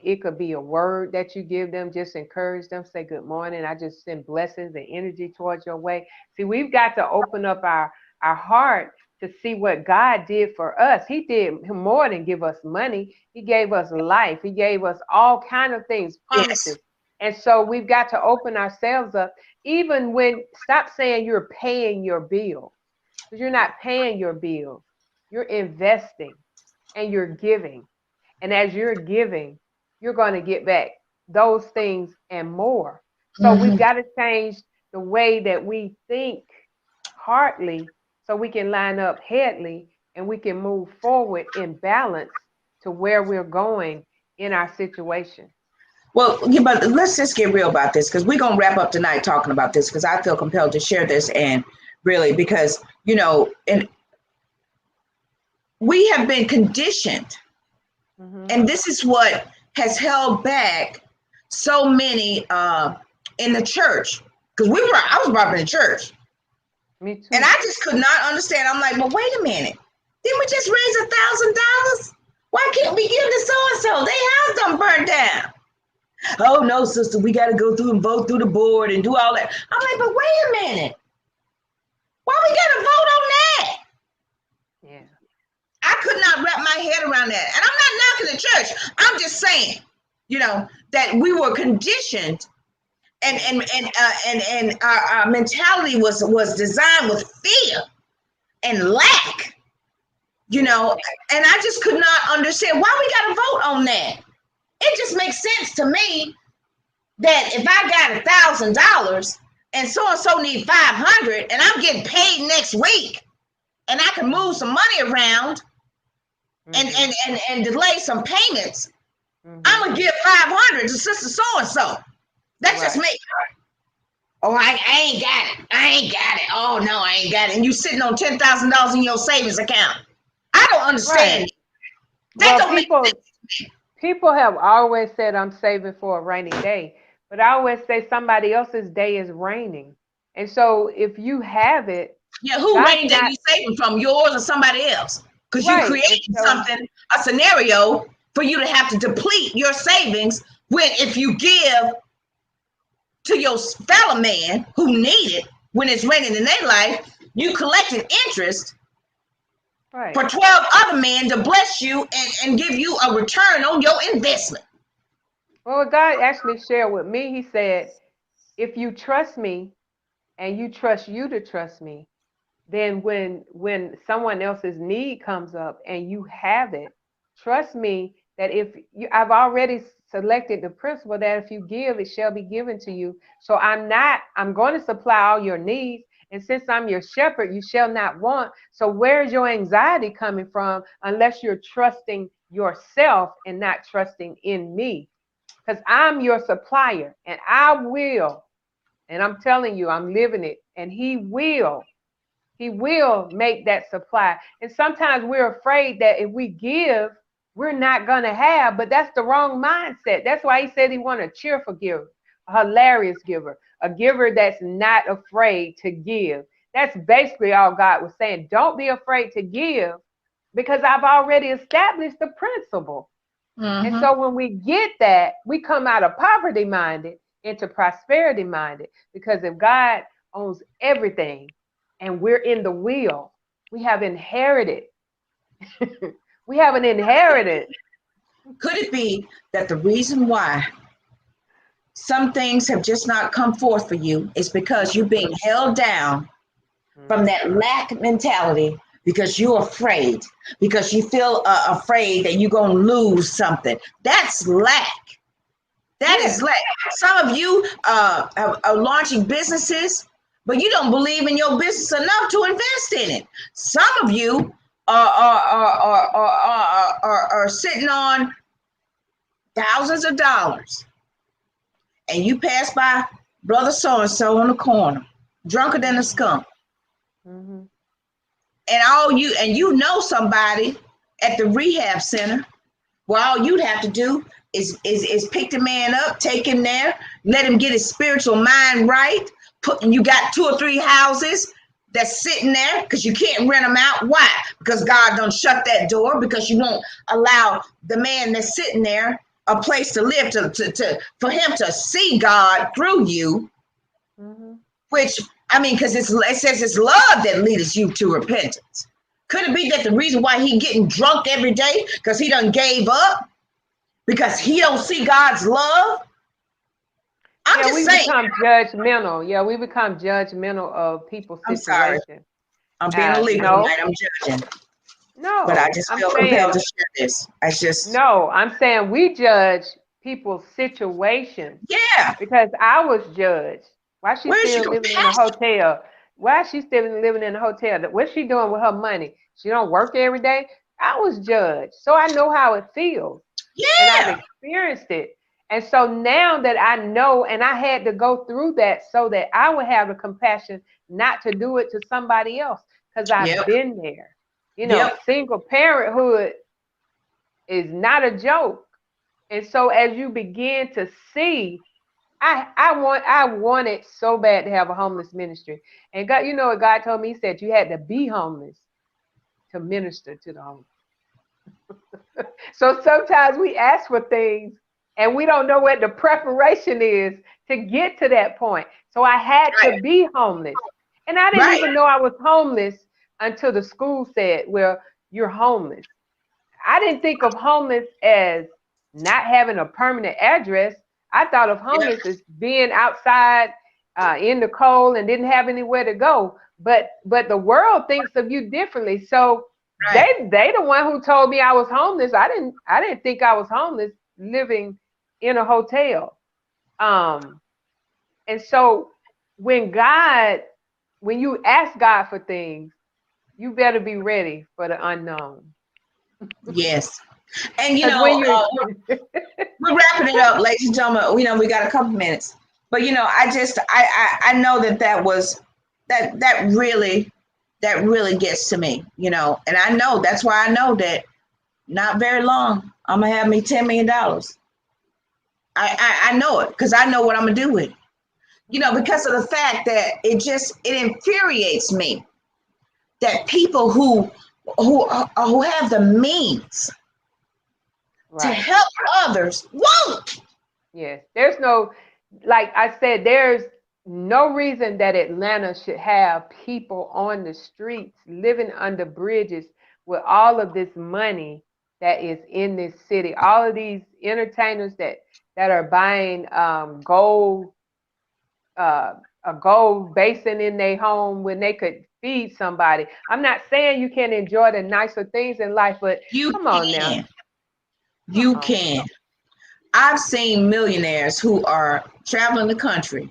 C: It could be a word that you give them, just encourage them, say good morning. I just send blessings and energy towards your way. See, we've got to open up our heart to see what God did for us. He did more than give us money. He gave us life. He gave us all kinds of things, promises. And so we've got to open ourselves up, even when, stop saying you're paying your bill, because you're not paying your bill. You're investing and you're giving. And as you're giving, you're going to get back those things and more. So we've got to change the way that we think heartly so we can line up headly and we can move forward in balance to where we're going in our situation.
A: Well, yeah, but let's just get real about this, because we're going to wrap up tonight talking about this, because I feel compelled to share this. And really, because, and we have been conditioned. And this is what has held back so many in the church. Because I was brought up in the church.
C: Me too.
A: And I just could not understand. I'm like, well, wait a minute. Didn't we just raise $1,000? Why can't we give to so-and-so? Their house done burned down. Oh, no, sister, we got to go through and vote through the board and do all that. I'm like, but wait a minute. Why we got to vote on that?
C: Yeah.
A: I could not wrap my head around that. And I'm not knocking the church. I'm just saying, that we were conditioned and our mentality was designed with fear and lack, and I just could not understand why we got to vote on that. It just makes sense to me that if I got $1,000 and so-and-so need 500 and I'm getting paid next week and I can move some money around and delay some payments, I'm gonna give 500 to sister so-and-so. That's just me. Oh, I ain't got it. I ain't got it. Oh no, I ain't got it. And you sitting on $10,000 in your savings account. I don't understand. That don't make sense.
C: People have always said I'm saving for a rainy day, but I always say somebody else's day is raining. And so if you have it,
A: who rainy day you saving from, yours or somebody else? Because you created something, a scenario for you to have to deplete your savings when, if you give to your fellow man who need it when it's raining in their life, you collected interest for 12 other men to bless you and give you a return on your investment.
C: Well, what God actually shared with me, he said, if you trust me and you trust you to trust me, then when someone else's need comes up and you have it, trust me that if you, I've already selected the principle that if you give, it shall be given to you. So I'm going to supply all your needs. And since I'm your shepherd, you shall not want. So where's your anxiety coming from unless you're trusting yourself and not trusting in me? Because I'm your supplier and I will, and I'm telling you, I'm living it, and he will make that supply. And sometimes we're afraid that if we give, we're not going to have, but that's the wrong mindset. That's why he said he wanted a cheerful giver, a hilarious giver, a giver that's not afraid to give. That's basically all God was saying. Don't be afraid to give because I've already established the principle. And
A: Mm-hmm.
C: so when we get that, we come out of poverty minded into prosperity minded. Because if God owns everything and we're in the will, we have inherited. We have an inheritance.
A: Could it be that the reason why some things have just not come forth for you is because you're being held down from
C: Mhm.
A: that lack mentality because you're afraid, because you feel afraid that you're going to lose something? That's lack. That is
C: Yes.
A: lack. Some of you are launching businesses, but you don't believe in your business enough to invest in it. Some of you are sitting on thousands of dollars, and you pass by brother so and so on the corner, drunker than a
C: Mhm.
A: skunk,
C: Mhm.
A: and you know somebody at the rehab center. Well, all you'd have to do is pick the man up, take him there, let him get his spiritual mind right. You got 2 or 3 houses that's sitting there because you can't rent them out. Why? Because God don't shut that door, because you won't allow the man that's sitting there a place to live, to for him to see God through you.
C: Mhm.
A: Which, I mean, because it says it's love that leads you to repentance. Could it be that the reason why he getting drunk every day because he done gave up, because he don't see God's love? I'm
C: Yeah,
A: just
C: we
A: saying.
C: become judgmental. Yeah, we become judgmental of people's
A: I'm sorry.
C: situation.
A: I'm being illegal
C: No,
A: tonight. I'm judging, but I
C: no,
A: just
C: I'm
A: feel compelled
C: saying
A: to share this. I just,
C: no. I'm saying we judge people's situation
A: yeah.
C: because I was judged. Why she
A: Where's your
C: still living in a
A: compassion?
C: hotel? Why she still living in a hotel? What's she doing with her money? She don't work every day. I was judged, so I know how it feels, and I've
A: Yeah.
C: experienced it. And so now that I know, and I had to go through that so that I would have the compassion not to do it to somebody else, because I've
A: Yep.
C: been there.
A: Yep.
C: Single parenthood is not a joke. And so as you begin to see, I wanted so bad to have a homeless ministry. And God, you know what God told me? He said you had to be homeless to minister to the homeless. So sometimes we ask for things and we don't know what the preparation is to get to that point. So I had to
A: Right.
C: be homeless. And I didn't
A: Right.
C: even know I was homeless until the school said, well, you're homeless. I didn't think of homeless as not having a permanent address. I thought of
A: Yep.
C: homeless as being outside in the cold and didn't have anywhere to go. But the world thinks of you differently. So
A: Right.
C: they the one who told me I was homeless. I didn't think I was homeless living in a hotel. Um, and so when God, when you ask God for things, you better be ready for the unknown.
A: Yes. And
C: Because when you
A: we're wrapping it up, ladies and gentlemen. We got a couple minutes, but I know that really gets to me. And I know that's why I know that not very long I'm gonna have me $10 million. I know it because I know what I'm gonna do with it. Because of the fact that it infuriates me that people who have the means to
C: right.
A: help others won't.
C: Yes. There's no, like I said, there's no reason that Atlanta should have people on the streets living under bridges with all of this money that is in this city. All of these entertainers that are buying gold, a gold basin in their home when they could feed somebody. I'm not saying you can't enjoy the nicer things in life, but
A: You
C: come on now.
A: can. You
C: Uh-uh.
A: can. I've seen millionaires who are traveling the country,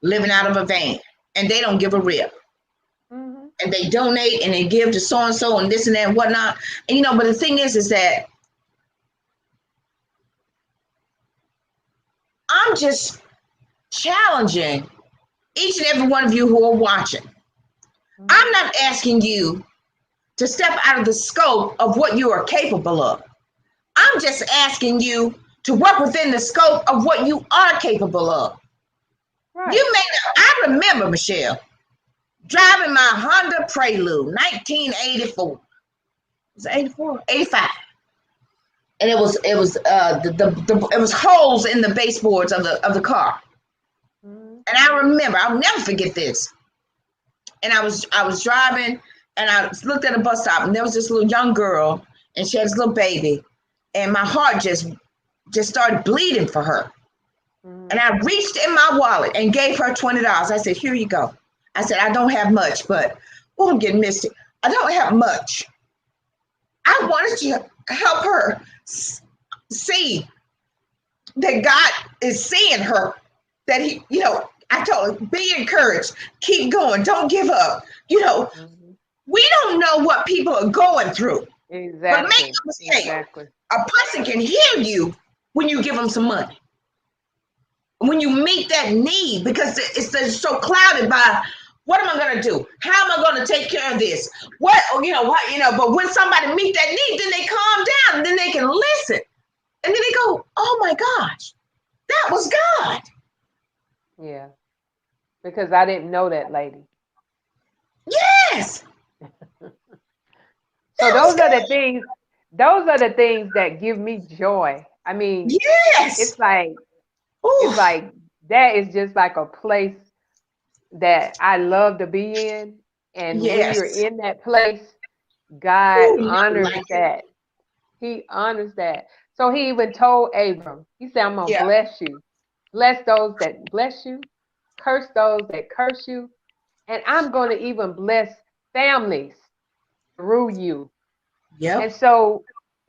A: living out of a van, and they don't give a rip.
C: Mm-hmm.
A: And they donate and they give to so and so and this and that and whatnot. And you know, but the thing is that I'm just challenging each and every one of you who are watching.
C: Mm-hmm.
A: I'm not asking you to step out of the scope of what you are capable of. I'm just asking you to work within the scope of what you are capable of.
C: Right.
A: You may not, I remember, Michelle, driving my Honda Prelude, 1984. Was it 84? 85. And it was it was holes in the baseboards of the car.
C: Mm-hmm.
A: And I remember, I'll never forget this. And I was driving, and I looked at a bus stop, and there was this little young girl, and she had this little baby, and my heart just started bleeding for her.
C: Mm-hmm.
A: And I reached in my wallet and gave her $20. I said, "Here you go." I said, "I don't have much, but I'm getting misty. I don't have much. I wanted to help her see that God is seeing her, that he, you know, I told her, be encouraged, keep going, don't give up. You know,
C: Mm-hmm.
A: we don't know what people are going through,
C: Exactly.
A: but make no mistake,
C: Exactly.
A: a person can hear you when you give them some money, when you meet that need, because it's so clouded by, what am I going to do? How am I going to take care of this? What, you know, what, you know, but when somebody meet that need, then they calm down, and then they can listen. And then they go, oh my gosh, that was God.
C: Yeah. Because I didn't know that lady.
A: Yes.
C: So
A: That was
C: those are
A: God.
C: the things. Those are the things that give me joy. I mean,
A: Yes.
C: it's like
A: Ooh,
C: that is just like a place that I love to be in. And when you're
A: yes.
C: in that place, God
A: Ooh, nothing
C: honors
A: like it.
C: that. He honors that. So he even told Abram, he said, I'm going to
A: Yeah.
C: bless you. Bless those that bless you. Curse those that curse you. And I'm going to even bless families through you. And
A: Yep.
C: so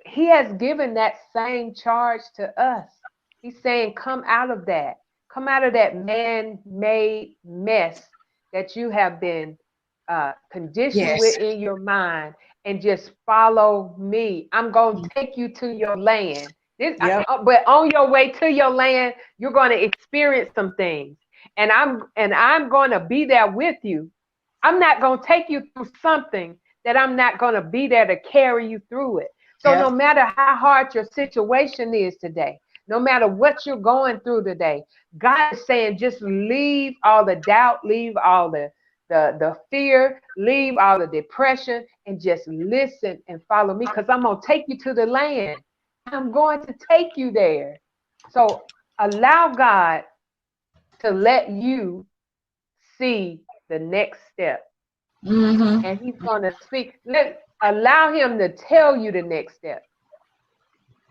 C: he has given that same charge to us. He's saying, come out of that. Come out of that man made mess that you have been conditioned
A: Yes.
C: with in your mind, and just follow me. I'm going to take you to your land.
A: Yep.
C: But on your way to your land, you're going to experience some things. And I'm going to be there with you. I'm not going to take you through something that I'm not going to be there to carry you through it. So no
A: Yep.
C: matter how hard your situation is today, no matter what you're going through today, God is saying just leave all the doubt, leave all the fear, leave all the depression, and just listen and follow me, because I'm going to take you to the land. I'm going to take you there. So allow God to let you see the next step.
A: Mm-hmm.
C: And he's going to speak. Allow him to tell you the next step.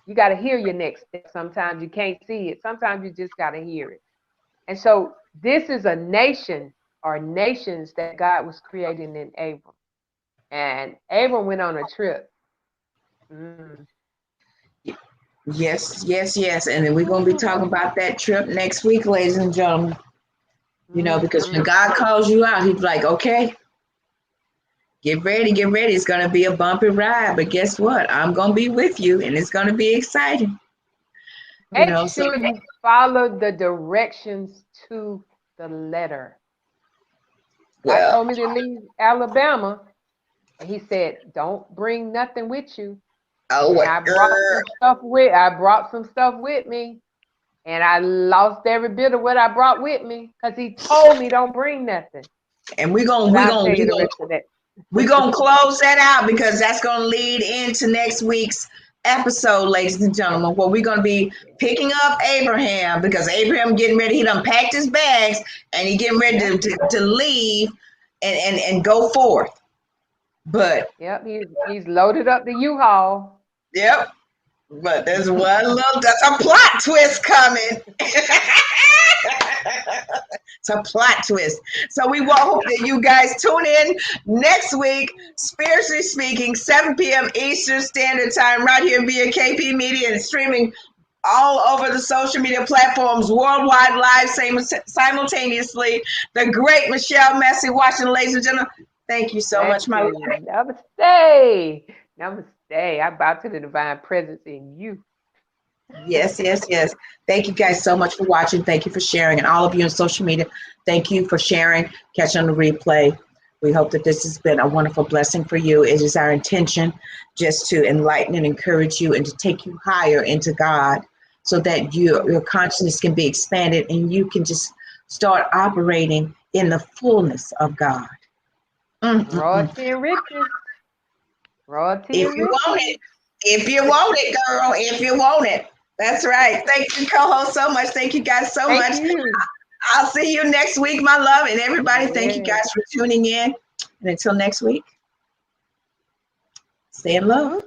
C: You got to hear your next step. Sometimes you can't see it. Sometimes you just got to hear it. And so this is a nation, or nations, that God was creating in Abram. And Abram went on a trip. Mm.
A: Yes, yes, yes. And then we're going to be talking about that trip next week, ladies and gentlemen. You know, because when God calls you out, he's like, okay, get ready, get ready. It's going to be a bumpy ride. But guess what? I'm going to be with you, and it's going to be exciting. You
C: Make
A: know, so,
C: sure you follow the directions to the letter. God
A: well,
C: told me to leave Alabama, and he said, don't bring nothing with you.
A: oh,
C: And
A: what?
C: I brought some stuff with me, and I lost every bit of what I brought with me, because he told me don't bring nothing.
A: And we're going
C: But
A: we're
C: I'll
A: going
C: tell
A: we're
C: you the
A: going
C: rest of that.
A: we're going to close that out, because that's going to lead into next week's episode, ladies and gentlemen, where we're going to be picking up Abraham, because Abraham getting ready. He done packed his bags, and he getting ready
C: Yep.
A: to leave and go forth. But
C: Yep. He's loaded up the U-Haul.
A: Yep. But there's that's a plot twist coming. It's a plot twist. So we will hope that you guys tune in next week, spiritually speaking, 7 p.m. Eastern Standard Time, right here via KP Media and streaming all over the social media platforms, worldwide live simultaneously. The great Michelle Massey Washington, ladies and gentlemen. Thank you so much, my love.
C: Namaste. Namaste. I bow to the divine presence in you.
A: Yes, yes, yes. Thank you guys so much for watching. Thank you for sharing. And all of you on social media, thank you for sharing. Catch on the replay. We hope that this has been a wonderful blessing for you. It is our intention just to enlighten and encourage you and to take you higher into God so that your consciousness can be expanded and you can just start operating in the fullness of God.
C: Royalty and riches. Royalty and riches.
A: Want it. If you want it, girl. If you want it. That's right. Thank you, co-host, so much. Thank you guys so much. I'll see you next week, my love. And everybody, thank you guys for tuning in. And until next week, stay in love.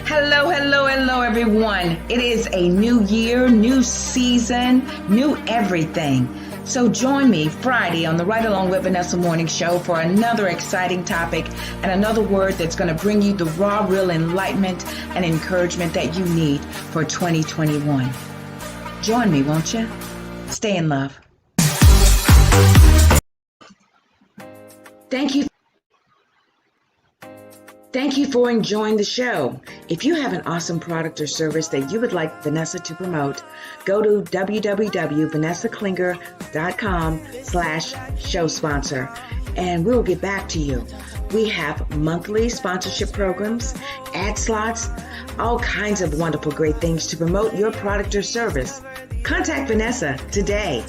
A: Hello, hello, hello, everyone. It is a new year, new season, new everything. So join me Friday on the Right Along with Vanessa Morning Show for another exciting topic and another word that's going to bring you the raw, real enlightenment and encouragement that you need for 2021. Join me, won't you? Stay in love. Thank you for enjoying the show. If you have an awesome product or service that you would like Vanessa to promote, go to www.vanessaklinger.com/show sponsor and we'll get back to you. We have monthly sponsorship programs, ad slots, all kinds of wonderful great things to promote your product or service. Contact Vanessa today.